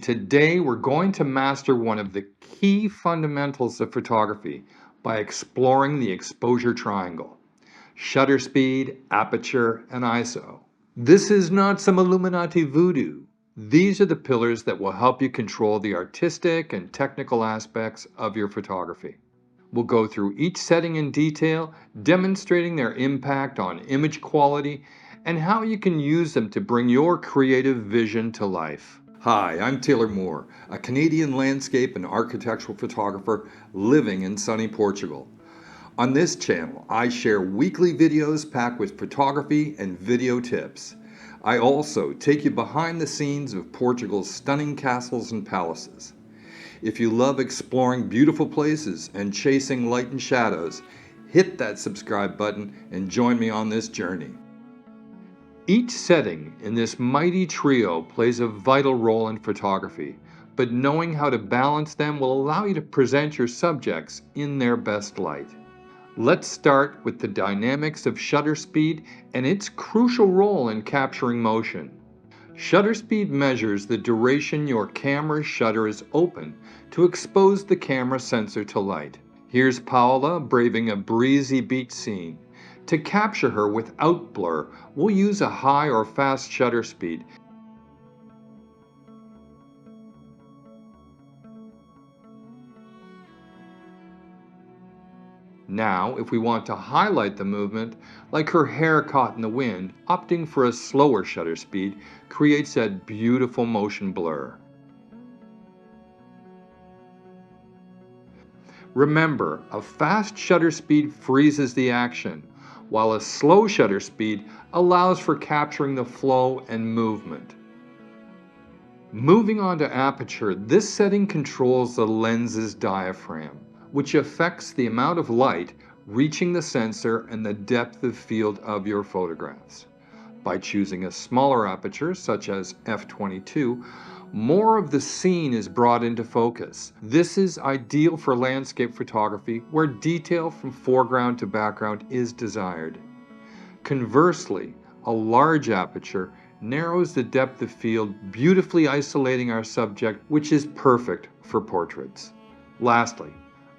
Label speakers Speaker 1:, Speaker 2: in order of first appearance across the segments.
Speaker 1: Today, we're going to master one of the key fundamentals of photography by exploring the exposure triangle: shutter speed, aperture, and ISO. This is not some Illuminati voodoo. These are the pillars that will help you control the artistic and technical aspects of your photography. We'll go through each setting in detail, demonstrating their impact on image quality and how you can use them to bring your creative vision to life. Hi, I'm Taylor Moore, a Canadian landscape and architectural photographer living in sunny Portugal. On this channel, I share weekly videos packed with photography and video tips. I also take you behind the scenes of Portugal's stunning castles and palaces. If you love exploring beautiful places and chasing light and shadows, hit that subscribe button and join me on this journey. Each setting in this mighty trio plays a vital role in photography, but knowing how to balance them will allow you to present your subjects in their best light. Let's start with the dynamics of shutter speed and its crucial role in capturing motion. Shutter speed measures the duration your camera's shutter is open to expose the camera sensor to light. Here's Paola braving a breezy beach scene. To capture her without blur, we'll use a high or fast shutter speed. Now, if we want to highlight the movement, like her hair caught in the wind, opting for a slower shutter speed creates that beautiful motion blur. Remember, a fast shutter speed freezes the action, while a slow shutter speed allows for capturing the flow and movement. Moving on to aperture, this setting controls the lens's diaphragm, which affects the amount of light reaching the sensor and the depth of field of your photographs. By choosing a smaller aperture, such as f/22, more of the scene is brought into focus. This is ideal for landscape photography where detail from foreground to background is desired. Conversely, a large aperture narrows the depth of field, beautifully isolating our subject, which is perfect for portraits. Lastly,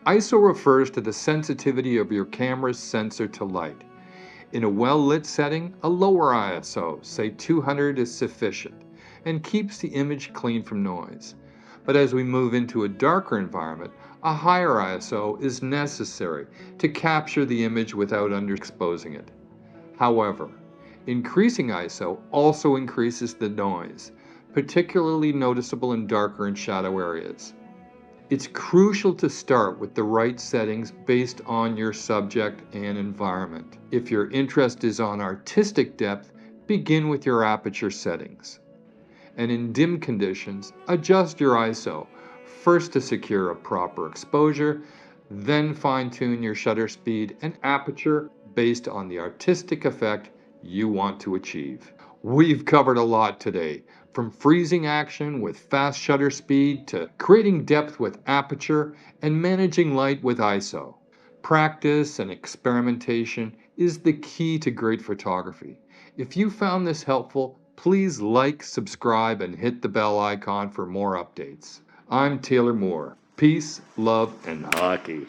Speaker 1: ISO refers to the sensitivity of your camera's sensor to light. In a well-lit setting, a lower ISO, say 200, is sufficient and keeps the image clean from noise. But as we move into a darker environment, a higher ISO is necessary to capture the image without underexposing it. However, increasing ISO also increases the noise, particularly noticeable in darker and shadow areas. It's crucial to start with the right settings based on your subject and environment. If your interest is on artistic depth, begin with your aperture settings. And in dim conditions, adjust your ISO, first to secure a proper exposure, then fine-tune your shutter speed and aperture based on the artistic effect you want to achieve. We've covered a lot today, from freezing action with fast shutter speed to creating depth with aperture and managing light with ISO. Practice and experimentation is the key to great photography. If you found this helpful, please like, subscribe, and hit the bell icon for more updates. I'm Taylor Moore. Peace, love, and hockey.